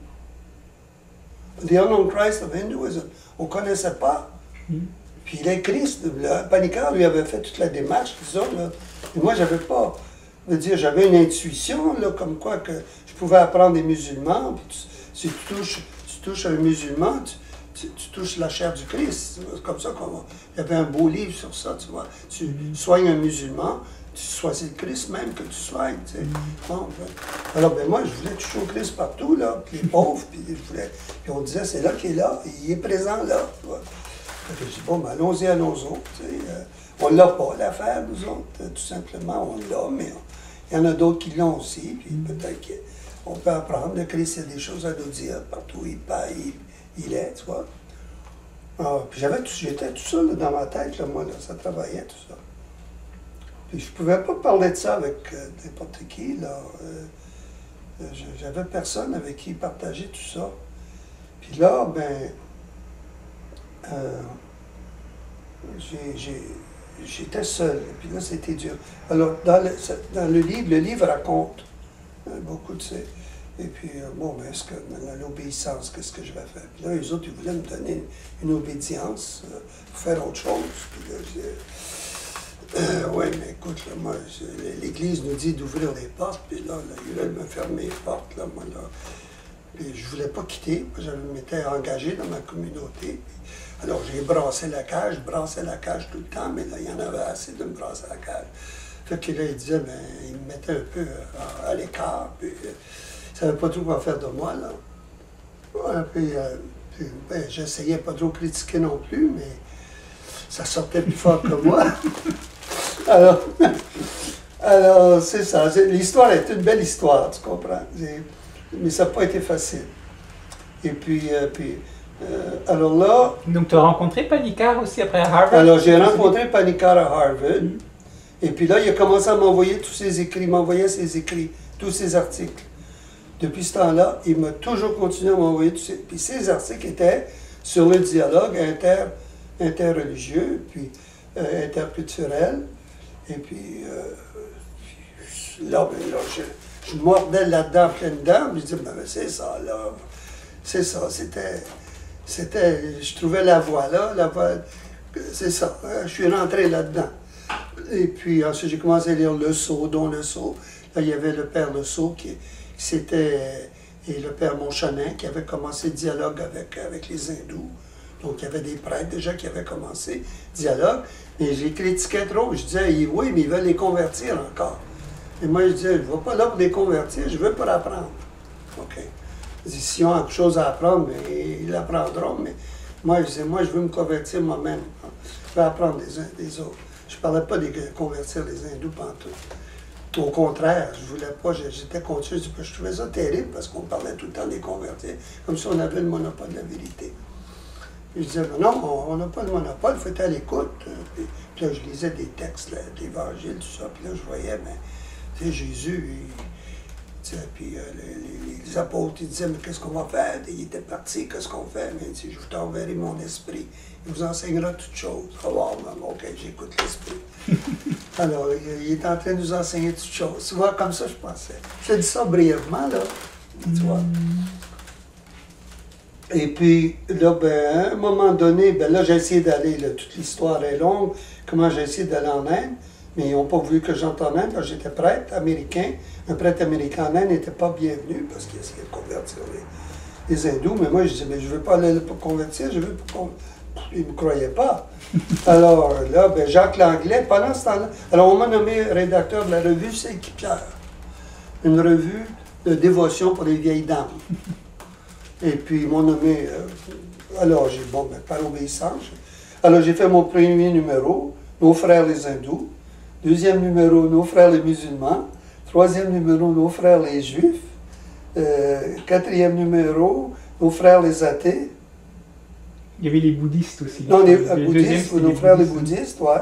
The Unknown Christ of Hinduism. On ne connaissait pas. Puis il est Christ. Panikkar lui avait fait toute la démarche, tout ça, là. Et moi, j'avais pas... Je veux dire, j'avais une intuition, là, comme quoi que je pouvais apprendre des musulmans. Puis si tu touches un musulman, tu touches la chair du Christ. C'est comme ça qu'on va... Il y avait un beau livre sur ça, tu vois. Tu soignes un musulman, tu choisis le Christ même que tu soignes, tu sais. Bon, alors, ben moi, je voulais toucher au Christ partout, là, puis les pauvres, puis je voulais... Puis on disait, c'est là qu'il est là, il est présent là, tu vois. Fait que je dis, bon, ben, allons-y à nos autres. On l'a pas, l'affaire, nous autres, tout simplement, on l'a, mais il y en a d'autres qui l'ont aussi, puis peut-être qu'on peut apprendre. Le Christ, il y a des choses à nous dire partout où il est, tu vois. Ah, puis j'étais tout ça là, dans ma tête, là, moi, là, ça travaillait, tout ça. Puis je pouvais pas parler de ça avec n'importe qui, là. J'avais personne avec qui partager tout ça. Puis là, ben, j'étais seul. Puis là, c'était dur. Alors, dans le livre raconte beaucoup de ces... Et puis, bon, ben, l'obéissance, qu'est-ce que je vais faire? Puis là, les autres, ils voulaient me donner une obédience pour faire autre chose. Puis là, je disais, oui, mais écoute, là, moi, l'Église nous dit d'ouvrir les portes, puis là, ils veulent me fermer les portes, là, moi, là. Puis je ne voulais pas quitter. Moi, je m'étais engagé dans ma communauté. Alors, j'ai brassé la cage, je brassais la cage tout le temps, mais là, il y en avait assez de me brasser la cage. Fait que là, il disait, ben, il me mettait un peu à l'écart, puis il ne savait pas trop quoi faire de moi, là. Ouais, puis ben, j'essayais pas trop critiquer non plus, mais ça sortait plus fort que moi. Alors c'est ça. L'histoire est une belle histoire, tu comprends? Mais ça n'a pas été facile. Et puis, alors là...
Donc, tu as rencontré Panikkar aussi après à Harvard?
Alors, j'ai rencontré Panikkar à Harvard. Et puis là, il a commencé à m'envoyer tous ses écrits. Il m'envoyait ses écrits, tous ses articles. Depuis ce temps-là, il m'a toujours continué à m'envoyer tous ces... Puis ces articles étaient sur le dialogue interreligieux, puis interculturel. Et puis, là, je mordais là-dedans, pleine dents, je disais, ben, c'est ça, là. C'est ça, c'était, je trouvais la voie là, c'est ça, je suis rentré là-dedans. Et puis ensuite, j'ai commencé à lire Le Sceau, dont Le Sceau. Là, il y avait le père Le Sceau, et le père Montchanin, qui avait commencé le dialogue avec les hindous. Donc, il y avait des prêtres déjà qui avaient commencé le dialogue. Mais je les critiquais trop. Je disais, oui, mais ils veulent les convertir encore. Et moi, je disais, je ne vais pas là pour les convertir, je veux pour apprendre. OK. Je dis, s'ils ont quelque chose à apprendre, mais ils l'apprendront. Mais moi, je disais, moi, je veux me convertir moi-même. Je veux apprendre des autres. Je ne parlais pas de convertir les hindous pantoute. Au contraire, je voulais pas, j'étais contre eux. Je trouvais ça terrible parce qu'on parlait tout le temps des convertir, comme si on avait le monopole de la vérité. Puis je disais, non, on n'a pas le monopole, il faut être à l'écoute. Puis là, je lisais des textes, l'Évangile, tout ça, puis là, je voyais, mais, tu sais, Jésus, puis les apôtres, ils disaient, mais qu'est-ce qu'on va faire? Il était parti, qu'est-ce qu'on fait? Mais je vous t'enverrai mon esprit, il vous enseignera toutes choses. Ah, bon, ok, j'écoute l'esprit. Alors, il est en train de nous enseigner toutes choses. Tu vois, comme ça, je pensais. Je dis ça brièvement, là, tu vois. Et puis, là, ben, à un moment donné, ben là, j'ai essayé d'aller, toute l'histoire est longue, comment j'ai essayé d'aller en Inde, mais ils n'ont pas voulu que j'entre en Inde, parce que j'étais prêtre américain. Un prêtre américain en Inde n'était pas bienvenu, parce qu'il essayait de convertir les hindous, mais moi, je disais, mais je ne veux pas aller là pour convertir, je veux pour convertir. Ils ne me croyaient pas. Alors là, ben, Jacques Langlais, pendant ce temps-là, alors on m'a nommé rédacteur de la revue Saint-Pierre, une revue de dévotion pour les vieilles dames. Et puis ils m'ont nommé, alors j'ai, bon, ben, par obéissance. Alors j'ai fait mon premier numéro, Nos frères les hindous. Deuxième numéro, Nos frères les musulmans. Troisième numéro, Nos frères les juifs. Quatrième numéro, Nos frères les athées.
Il y avait les bouddhistes aussi.
Non, les bouddhistes, nos frères les bouddhistes, ouais.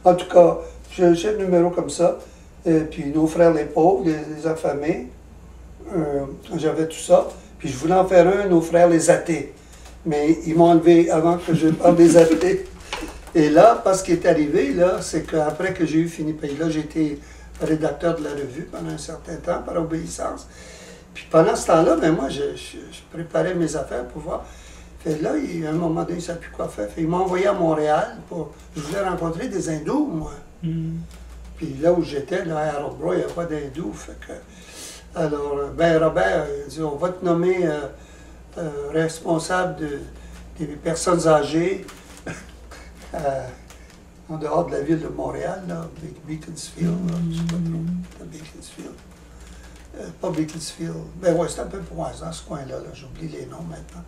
En tout cas, j'ai un numéro comme ça. Puis nos frères les pauvres, les affamés. J'avais tout ça. Puis je voulais en faire un, nos frères les athées. Mais ils m'ont enlevé avant que je parle des athées. Et là, parce qu'il est arrivé, là, c'est qu'après que j'ai eu fini pays, là, j'ai été rédacteur de la revue pendant un certain temps, par obéissance. Puis pendant ce temps-là, ben moi, je préparais mes affaires pour voir. Fait là, à un moment donné, il ne savait plus quoi faire. Fait, il m'a envoyé à Montréal pour... Je voulais rencontrer des hindous, moi. Puis là où j'étais, là, à Rockbrook, il n'y a pas d'hindous. Fait que... Alors, ben Robert, il dit, on va te nommer responsable des personnes âgées en dehors de la ville de Montréal, là, Beaconsfield, là, je ne sais pas trop, Beaconsfield. Pas Beaconsfield, ben ouais, c'est un peu pour moi, dans ce coin-là, j'oublie les noms maintenant.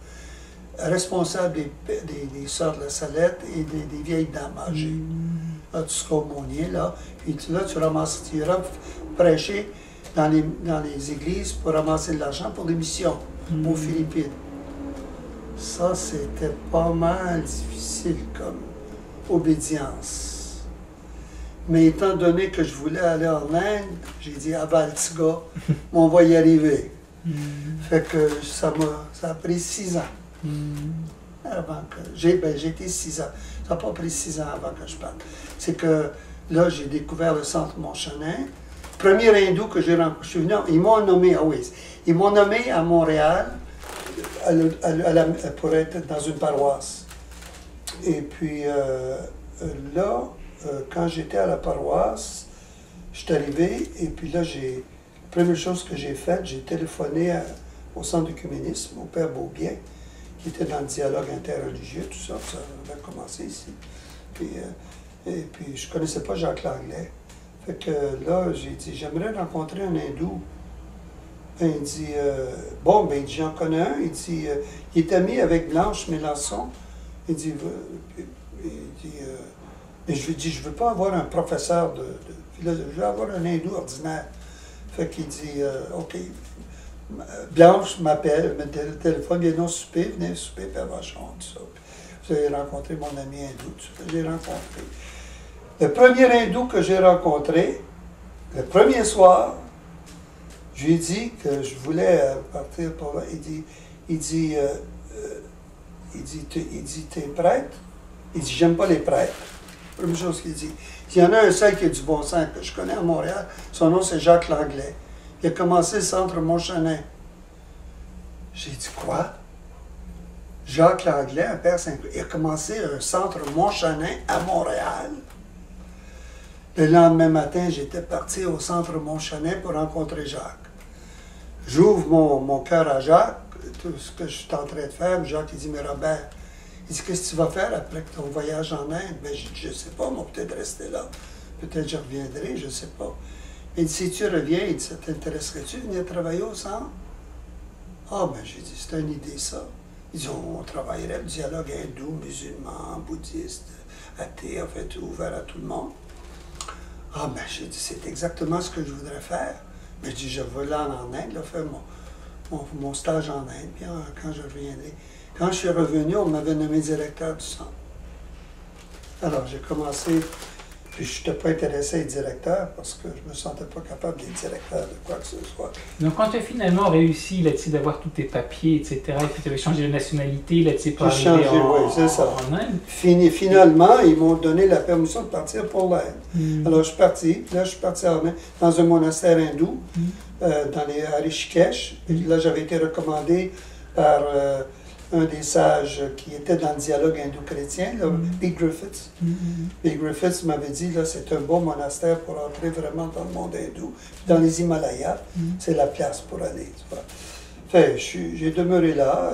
responsable des sœurs de la Salette et des vieilles dames âgées. Là, tu seras aumônier, là. Puis là, tu iras prêcher dans les églises pour ramasser de l'argent pour les missions aux Philippines. Ça, c'était pas mal difficile comme obédience. Mais étant donné que je voulais aller en Inde, j'ai dit à Valtiga, on va y arriver. Fait que ça a pris 6 ans. Avant que j'ai été 6 ans. Ça n'a pas pris 6 ans avant que je parte. C'est que là, j'ai découvert le centre Montchanin. Premier hindou que j'ai rencontré, je suis venu, ils m'ont nommé, ils m'ont nommé à Montréal pour être dans une paroisse. Et puis là, quand j'étais à la paroisse, je suis arrivé et puis là, la première chose que j'ai faite, j'ai téléphoné au centre d'œcuménisme, au Père Beaubien, qui était dans le dialogue interreligieux, tout ça, ça avait commencé ici. Puis, et puis, je ne connaissais pas Jacques Langlais. Fait que là, j'ai dit, j'aimerais rencontrer un hindou. Ben, il dit, bon, ben, j'en connais un. Il dit, il est ami avec Blanche Mélenchon. Il dit, mais je lui dis, je ne veux pas avoir un professeur de philosophie, je veux avoir un hindou ordinaire. Fait qu'il dit, OK. Blanche m'appelle, me téléphone, viens donc souper, venez souper, Père Vachon, tout ça. Vous avez rencontré mon ami hindou, tout ça. J'ai rencontré. Le premier hindou que j'ai rencontré, le premier soir, je lui ai dit que je voulais partir pour là. Il dit, t'es prêtre? Il dit, j'aime pas les prêtres. Première chose qu'il dit. Il y en a un seul qui a du bon sens que je connais à Montréal. Son nom, c'est Jacques Langlais. Il a commencé le centre Montchanin. J'ai dit, quoi? Jacques Langlais, un père Saint-Claude, il a commencé un centre Montchanin à Montréal. Le lendemain matin, j'étais parti au centre Montchanin pour rencontrer Jacques. J'ouvre mon cœur à Jacques, tout ce que je suis en train de faire. Jacques, il dit, mais Robert, il dit, qu'est-ce que tu vas faire après ton voyage en Inde? Ben, j'ai dit, je ne sais pas, moi, peut-être rester là. Peut-être je reviendrai, je ne sais pas. Il dit, si tu reviens, il dit, ça t'intéresserait-tu de venir travailler au centre? Ah, ben, j'ai dit, c'est une idée, ça. Il dit, on travaillerait le dialogue hindou, musulman, bouddhiste, athée, en fait, ouvert à tout le monde. Ah, ben, j'ai dit, c'est exactement ce que je voudrais faire. Mais je dis, je veux aller en Inde, là, faire mon stage en Inde, puis quand je reviendrai. Quand je suis revenu, on m'avait nommé directeur du centre. Alors, j'ai commencé, puis je n'étais pas intéressé à être directeur parce que je ne me sentais pas capable d'être directeur de quoi que ce soit.
Donc, quand tu as finalement réussi d'avoir tous tes papiers, etc., et puis tu avais changé de nationalité, pour arriver en Inde.
Finalement, ils m'ont donné la permission de partir pour l'Inde. Alors, je suis parti. Là, je suis parti dans un monastère hindou, dans les Rishikesh. Là, j'avais été recommandé par un des sages qui était dans le dialogue hindou-chrétien, B. Griffiths. B. Griffiths m'avait dit, là, c'est un bon monastère pour entrer vraiment dans le monde hindou. Dans les Himalayas, c'est la place pour aller. Tu vois. Fait, j'ai demeuré là.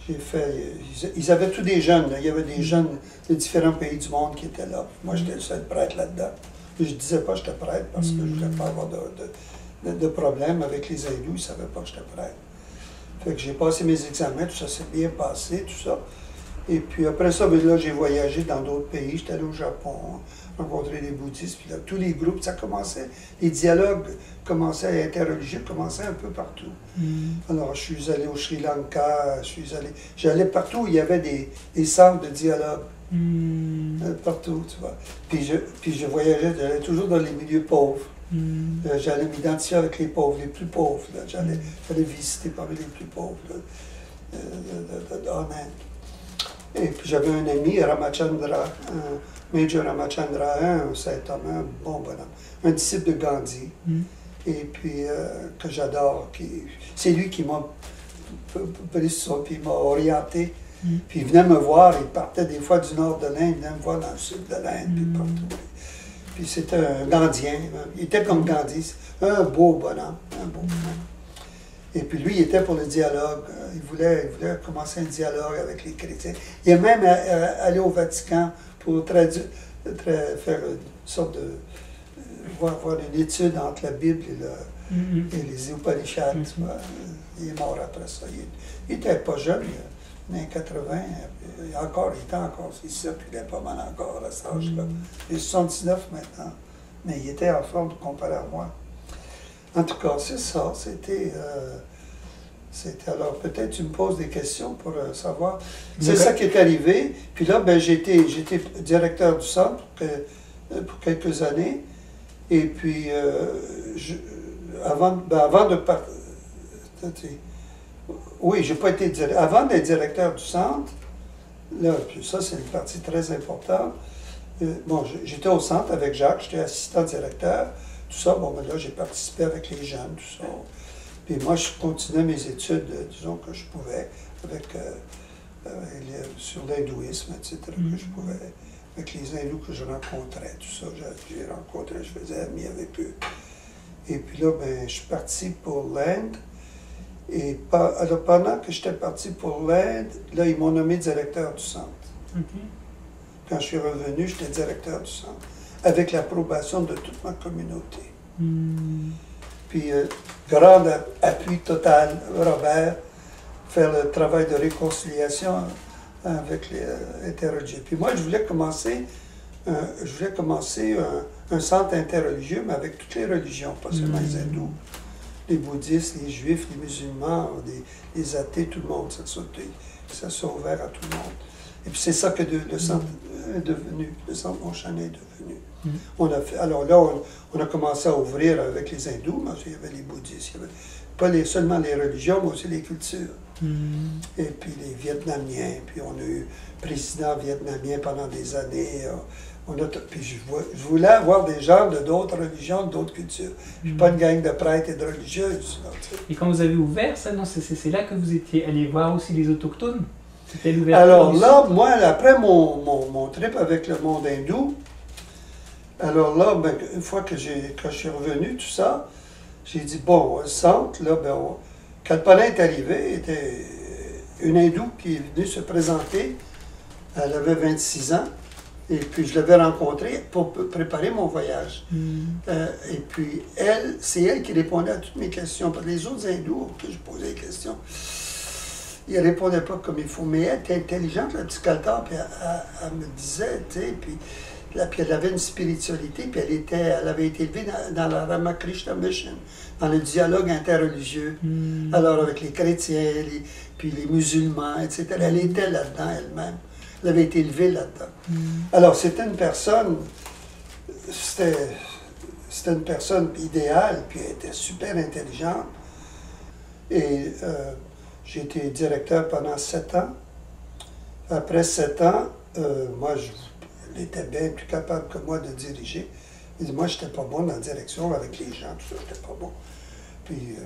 Ils avaient tous des jeunes. Là. Il y avait des jeunes de différents pays du monde qui étaient là. Moi, j'étais le seul prêtre là-dedans. Je ne disais pas que j'étais prêtre parce que je ne voulais pas avoir de problème avec les hindous. Ils ne savaient pas que j'étais prêtre. Fait que j'ai passé mes examens, tout ça s'est bien passé, tout ça. Et puis après ça, là, j'ai voyagé dans d'autres pays. J'étais allé au Japon, rencontrer des bouddhistes. Puis là, tous les groupes, ça commençait. Les dialogues commençaient, interreligieux commençaient un peu partout. Alors, je suis allé au Sri Lanka, j'allais partout où il y avait des centres de dialogue. Partout, tu vois. Puis je voyageais, j'allais toujours dans les milieux pauvres. J'allais m'identifier avec les pauvres, les plus pauvres. J'allais visiter parmi les plus pauvres en Inde. Et puis j'avais un ami, Ramachandra, Major Ramachandra, un saint homme, un bon bonhomme, un disciple de Gandhi. Et puis que j'adore. C'est lui qui m'a pris ça, puis il m'a orienté. Puis il venait me voir, il partait des fois du nord de l'Inde, il venait me voir dans le sud de l'Inde, puis partout. Puis c'était un Gandhien, il était comme Gandhi, un beau bonhomme, Et puis lui, il était pour le dialogue, il voulait commencer un dialogue avec les chrétiens. Il est même allé au Vatican pour faire une sorte de... voir une étude entre la Bible et les Upanishads. Il est mort après ça. Il n'était pas jeune, années 80, il était encore ici, puis il est pas mal encore à cet âge-là. Il est 79 maintenant, mais il était en forme comparé à moi. En tout cas, c'est ça, alors, peut-être tu me poses des questions pour savoir. C'est ça qui est arrivé. Puis là, ben, j'étais directeur du centre pour quelques années. Et puis, avant de partir... Oui, j'ai pas été directeur. Avant d'être directeur du centre, là, puis ça, c'est une partie très importante. Bon, j'étais au centre avec Jacques, j'étais assistant directeur. Tout ça, bon, ben là, j'ai participé avec les jeunes, tout ça. Puis moi, je continuais mes études, disons, que je pouvais, sur l'hindouisme, etc., que je pouvais, avec les hindous que je rencontrais, tout ça, j'ai rencontré, je faisais ami avec eux. Et puis là, ben, je suis parti pour l'Inde. Et alors, pendant que j'étais parti pour l'Inde, là, ils m'ont nommé directeur du centre. Quand je suis revenu, j'étais directeur du centre, avec l'approbation de toute ma communauté. Puis, grand appui total, Robert, faire le travail de réconciliation avec les interreligieux. Puis moi, je voulais commencer un centre interreligieux, mais avec toutes les religions, pas seulement les hindous, les bouddhistes, les juifs, les musulmans, les athées, tout le monde, que ça soit ouvert à tout le monde. Et puis c'est ça que le centre est devenu, le centre Montchanin est devenu. Alors là, on a commencé à ouvrir avec les hindous, mais il y avait les bouddhistes, il y avait pas seulement les religions, mais aussi les cultures. Et puis les Vietnamiens, puis on a eu président vietnamien pendant des années. Puis je voulais avoir des gens d'autres religions, d'autres cultures. Je ne suis pas une gang de prêtres et de religieuses. Là,
et quand vous avez ouvert ça, c'est là que vous étiez allé voir aussi les autochtones?
Alors là, moi, après mon trip avec le monde hindou, alors là, ben, une fois que quand je suis revenu, tout ça, j'ai dit, bon, le centre, là, ben, Kalpana est arrivée, était une hindoue qui est venue se présenter, elle avait 26 ans, et puis je l'avais rencontrée pour préparer mon voyage. Et puis c'est elle qui répondait à toutes mes questions, parce que les autres hindous auxquels je posais des questions, ils ne répondaient pas comme il faut, mais elle était intelligente, la petite Kaltar, puis elle me disait, tu sais, puis elle avait une spiritualité, puis elle avait été élevée dans la Ramakrishna Mission, dans le dialogue interreligieux. Alors, avec les chrétiens, puis les musulmans, etc. Elle était là-dedans elle-même. Elle avait été élevée là-dedans. Alors, c'était une personne idéale, puis elle était super intelligente. Et j'ai été directeur pendant 7 ans. Après 7 ans, moi, elle était bien plus capable que moi de diriger. Il dit, moi, je n'étais pas bon dans la direction avec les gens, tout ça, je n'étais pas bon. Puis,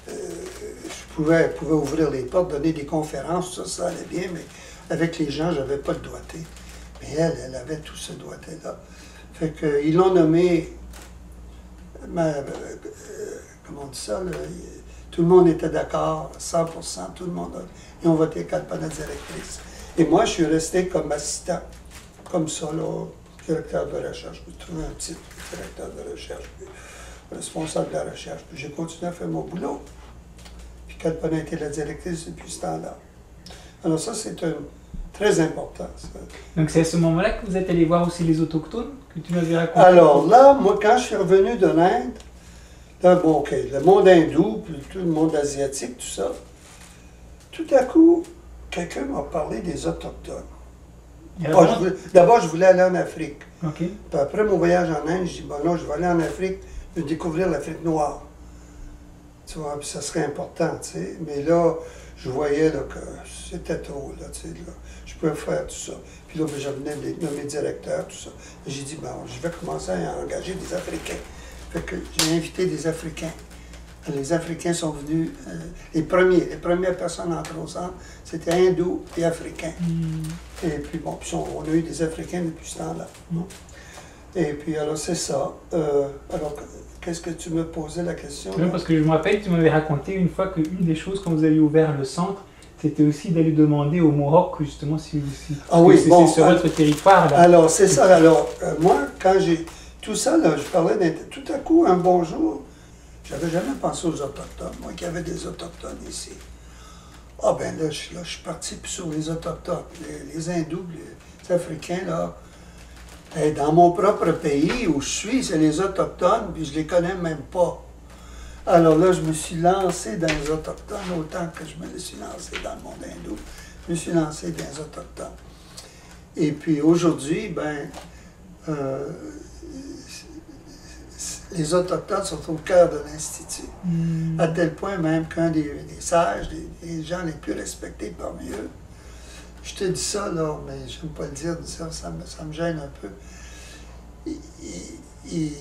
je pouvais ouvrir les portes, donner des conférences, ça allait bien, mais avec les gens, je n'avais pas le doigté. Mais elle avait tout ce doigté-là. Fait qu'ils l'ont nommé, comment on dit ça, là, tout le monde était d'accord, 100%, tout le monde. Ils ont voté Kalpana directrice. Et moi, je suis resté comme assistant, comme ça, là, directeur de recherche. J'ai trouvé un titre, directeur de recherche, puis responsable de la recherche. Puis j'ai continué à faire mon boulot. Puis Kalpana était la directrice depuis ce temps-là. Alors ça, c'est très important. Ça.
Donc c'est à ce moment-là que vous êtes allé voir aussi les autochtones, que tu m'avais raconté?
Alors là, moi, quand je suis revenu de l'Inde, là, bon, OK, le monde hindou, puis tout le monde asiatique, tout ça, tout à coup, quelqu'un m'a parlé des Autochtones. D'abord, je voulais aller en Afrique.
Okay.
Puis après mon voyage en Inde, je dis, bon non, je vais aller en Afrique, je vais découvrir l'Afrique noire. Tu vois, puis ça serait important, tu sais. Mais là, je voyais là, que c'était trop, là, tu sais, là. Je pouvais faire tout ça. Puis là, je venais de nommer directeur, tout ça. J'ai dit, bon, je vais commencer à engager des Africains. Fait que j'ai invité des Africains. Les Africains sont venus, les premières personnes à entrer au centre, c'était hindous et africains. Et puis bon, on a eu des Africains depuis ce temps-là. Et puis alors c'est ça. Alors, qu'est-ce que tu me posais la question?
Oui, parce que je me rappelle, tu m'avais raconté une fois qu'une des choses quand vous avez ouvert le centre, c'était aussi d'aller demander aux Mohawks justement si
oui, bon,
c'est sur votre territoire. Là.
Alors c'est ça. Alors moi, quand j'ai tout ça, là, je parlais tout à coup, un bonjour, j'avais jamais pensé aux Autochtones, moi qui avais des Autochtones ici. Ah ben là, je suis parti sur les Autochtones, les Hindous, les Africains, là. Et dans mon propre pays où je suis, c'est les Autochtones, puis je les connais même pas. Alors là, je me suis lancé dans les Autochtones, autant que je me suis lancé dans le monde hindou. Je me suis lancé dans les Autochtones. Et puis aujourd'hui, ben, les Autochtones sont au cœur de l'Institut. À tel point même qu'un des sages, des gens les plus respectés parmi eux, je te dis ça, là, mais j'aime pas le dire, ça me gêne un peu. Ils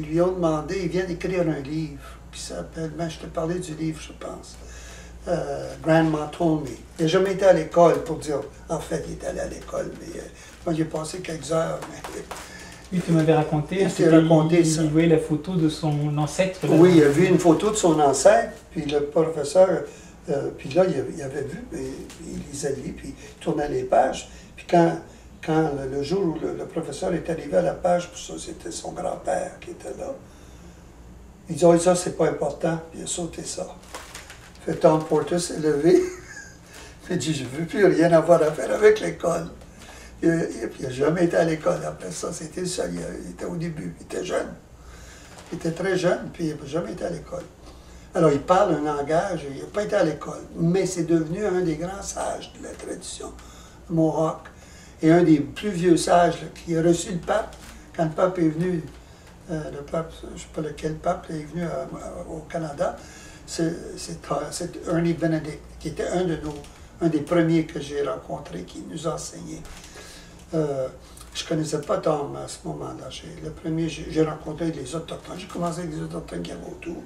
lui ont demandé, il vient d'écrire un livre qui s'appelle, ben, je te parlais du livre, je pense, Grandma Told Me. Il n'a jamais été à l'école pour dire, en fait, il est allé à l'école, mais moi, j'ai passé quelques heures, mais...
Oui, tu m'avais raconté, il voyait la photo de son ancêtre.
Oui, il a vu une photo de son ancêtre, puis le professeur, puis là, il avait vu, il lisait le livre, puis il tournait les pages, puis quand le jour où le professeur est arrivé à la page, pour ça, c'était son grand-père qui était là, il dit, oh, ça, c'est pas important, puis il a sauté ça. Fait Tom Porter s'est levé, il a dit, je veux plus rien avoir à faire avec l'école. Puis il n'a jamais été à l'école après ça, c'était le seul, il était au début, il était jeune. Il était très jeune, puis il n'a jamais été à l'école. Alors il parle un langage, il n'a pas été à l'école, mais c'est devenu un des grands sages de la tradition Mohawk, et un des plus vieux sages là, qui a reçu le pape, quand le pape est venu, le pape, je ne sais pas lequel pape, est venu au Canada, c'est Ernie Benedict, qui était un des premiers que j'ai rencontrés, qui nous a enseigné. Je ne connaissais pas Tom à ce moment-là. Le premier, j'ai rencontré les Autochtones. J'ai commencé avec les Autochtones qui avaient autour.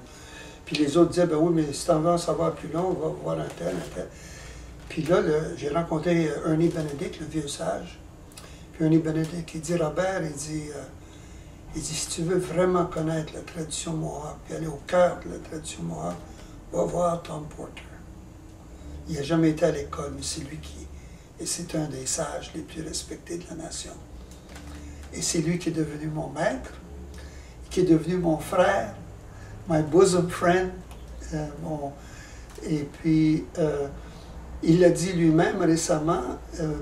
Puis les autres disaient, ben oui, mais si tu en veux en savoir plus long, on va voir un tel, un tel. Puis là, j'ai rencontré Ernie Benedict, le vieux sage. Puis Ernie Benedict, il dit, Robert, il dit, si tu veux vraiment connaître la tradition Mohawk, puis aller au cœur de la tradition Mohawk, va voir Tom Porter. Il n'a jamais été à l'école, mais c'est lui qui... Et c'est un des sages les plus respectés de la nation. Et c'est lui qui est devenu mon maître, qui est devenu mon frère, my bosom friend. Et puis, il l'a dit lui-même récemment,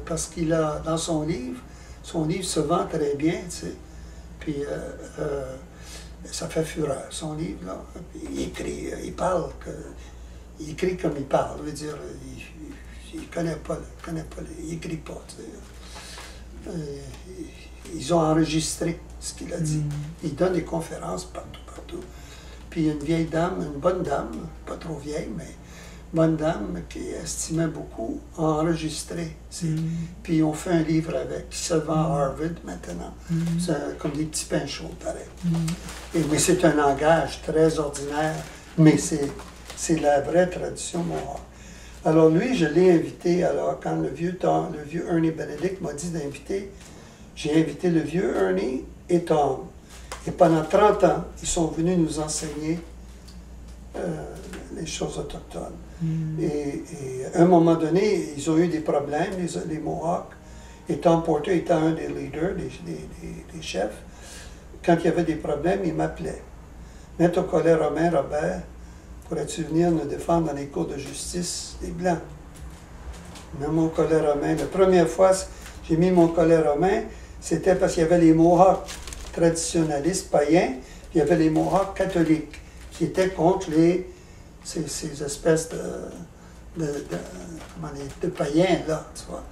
parce qu'il a, dans son livre se vend très bien, tu sais. Puis, ça fait fureur, son livre, là. Puis, il écrit, il écrit comme il parle, je veux dire, il connaît pas, il n'écrit pas. Ils ont enregistré ce qu'il a dit. Il donne des conférences partout. Puis il y a une vieille dame, une bonne dame, pas trop vieille, mais bonne dame qui estimait beaucoup, a enregistré. Puis on fait un livre avec, qui se vend à Harvard maintenant. C'est comme des petits pains chauds, pareil. Mais c'est un langage très ordinaire, mais c'est la vraie tradition Mohawk. Alors lui, je l'ai invité, alors quand le vieux Ernie Benedict m'a dit d'inviter, j'ai invité le vieux Ernie et Tom. Et pendant 30 ans, ils sont venus nous enseigner les choses autochtones. Et à un moment donné, ils ont eu des problèmes, les Mohawks, et Tom Porter était un des leaders, des chefs. Quand il y avait des problèmes, il m'appelait. Maître Collet Romain, Robert, pourrais-tu venir nous défendre dans les cours de justice des Blancs? Je mets mon collet romain. La première fois j'ai mis mon collet romain, c'était parce qu'il y avait les Mohawks traditionnalistes païens, puis il y avait les Mohawks catholiques, qui étaient contre ces espèces de païens, là, tu vois.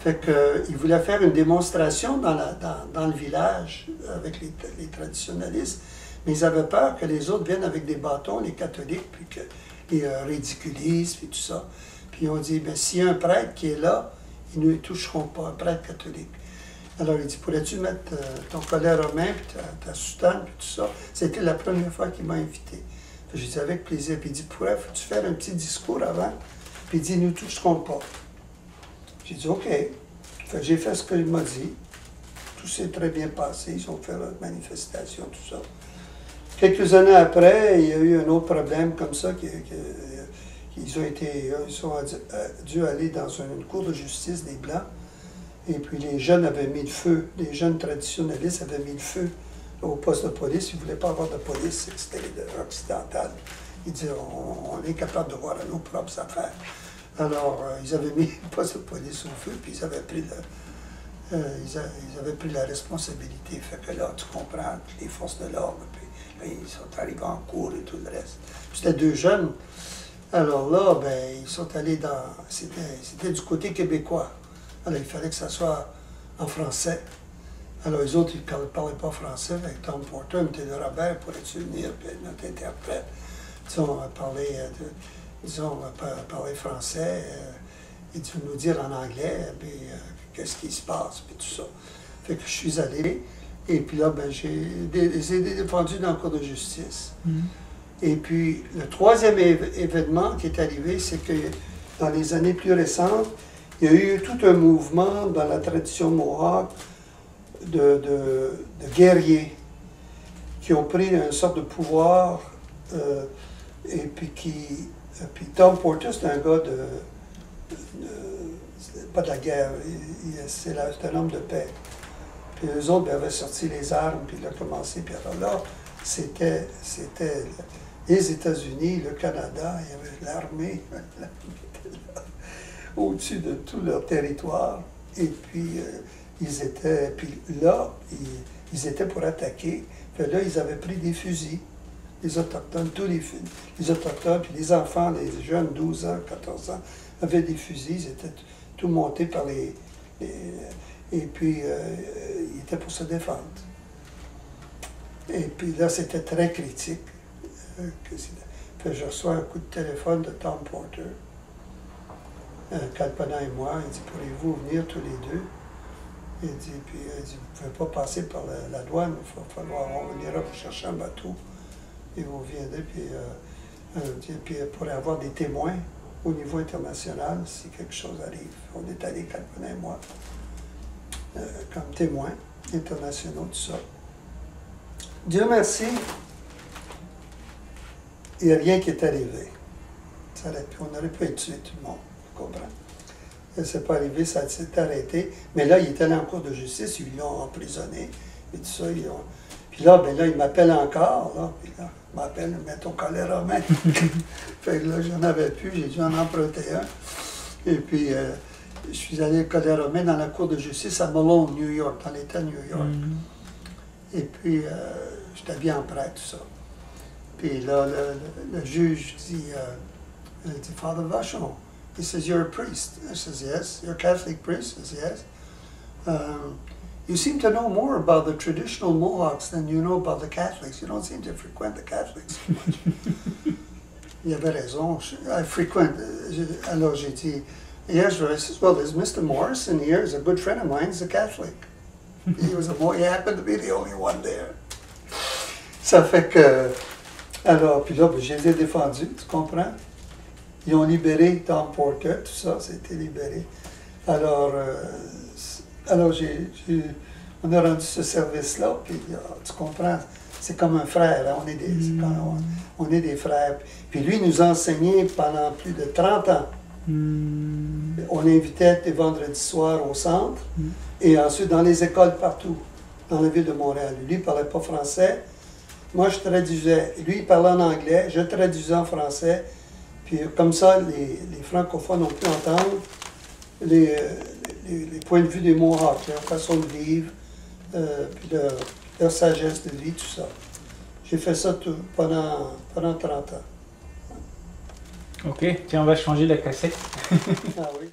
Fait qu'ils voulaient faire une démonstration dans le village avec les traditionnalistes. Mais ils avaient peur que les autres viennent avec des bâtons, les catholiques, puis qu'ils ridiculisent, puis tout ça. Puis ils ont dit, bien, s'il y a un prêtre qui est là, ils ne toucheront pas, un prêtre catholique. Alors il dit, pourrais-tu mettre ton collet romain, puis ta soutane, puis tout ça? C'était la première fois qu'il m'a invité. J'ai dit, avec plaisir. Puis il dit, faut-tu faire un petit discours avant? Puis il dit, nous ne toucherons pas. J'ai dit, OK. J'ai fait ce qu'il m'a dit. Tout s'est très bien passé. Ils ont fait leur manifestation, tout ça. Quelques années après, il y a eu un autre problème comme ça, ils ont dû aller dans une cour de justice des Blancs, et puis les jeunes avaient mis le feu, les jeunes traditionnalistes avaient mis le feu au poste de police, ils ne voulaient pas avoir de police, c'était occidental. Il dit, on est capable de voir à nos propres affaires. Alors, ils avaient mis le poste de police au feu, puis ils avaient pris la responsabilité. Fait que là, tu comprends, les forces de l'ordre, puis là, ils sont arrivés en cours et tout le reste. C'était 2 jeunes. Alors là, ben, ils sont allés dans... C'était du côté québécois. Alors, il fallait que ça soit en français. Alors, les autres, ils ne parlaient pas français. Avec Tom Porter, M. de Robert, pourrais-tu venir, puis notre interprète. Disons, parler français, et tu veux nous dire en anglais, puis qu'est-ce qui se passe, puis tout ça. Fait que je suis allé, et puis là, ben, j'ai défendu dans le cours de justice. Et puis, le 3e événement qui est arrivé, c'est que dans les années plus récentes, il y a eu tout un mouvement dans la tradition Mohawk de guerriers qui ont pris une sorte de pouvoir, et puis Tom Porter, c'est un gars pas de la guerre, c'est un homme de paix. Puis eux autres, ben, avaient sorti les armes, puis il a commencé, puis alors là, c'était les États-Unis, le Canada, il y avait l'armée au-dessus de tout leur territoire. Et puis, ils étaient pour attaquer. Puis là, ils avaient pris des fusils, les Autochtones, les Autochtones, puis les enfants, les jeunes, 12 ans, 14 ans, avaient des fusils, ils étaient tout montés par et puis, ils étaient pour se défendre. Et puis là, c'était très critique. Puis je reçois un coup de téléphone de Tom Porter, Kalpana et moi. Il dit, pourriez-vous venir tous les deux? Il dit, vous ne pouvez pas passer par la douane, on ira pour chercher un bateau. Et vous viendrez, puis pour avoir des témoins au niveau international, si quelque chose arrive. On est allé, Kalpana et moi, comme témoins internationaux, tout ça. Dieu merci, il n'y a rien qui est arrivé. On aurait pu être tué, tout le monde, vous comprenez? Ça ne s'est pas arrivé, ça s'est arrêté. Mais là, il est allé en cour de justice, ils l'ont emprisonné, et tout ça. Puis là, ben là, il m'appelle encore, là, puis là, il m'appelle, mets ton collet romain. Fait que là, j'en avais plus, j'ai dû en emprunter un. Et puis, je suis allé au collet romain dans la cour de justice à Malone, New York, dans l'État de New York. Et puis, j'étais bien prêt, tout ça. Puis là, le juge dit, Father Vachon, he says, you're a priest. I says, yes. You're a Catholic priest? I says, yes. You seem to know more about the traditional Mohawks than you know about the Catholics. You don't seem to frequent the Catholics so much. Il avait raison. I frequent. Alors j'ai dit, yes, I says, well, there's Mr. Morrison here. He's a good friend of mine. He's a Catholic. He happened to be the only one there. Ça fait que... Alors, puis là, je les ai défendus, tu comprends? Ils ont libéré Tom Porter, tout ça, c'était libéré. Alors, on a rendu ce service-là, puis tu comprends, c'est comme un frère, hein? On est des frères. Puis lui, il nous a enseigné pendant plus de 30 ans. On l'invitait les vendredis soirs au centre, et ensuite dans les écoles partout, dans la ville de Montréal. Lui, il ne parlait pas français. Moi, je traduisais. Lui, il parlait en anglais, je traduisais en français. Puis comme ça, les francophones ont pu entendre les points de vue des Mohawks, leur façon de vivre, puis leur sagesse de vie, tout ça. J'ai fait ça pendant 30 ans.
Ok, tiens, on va changer la cassette.
Ah oui.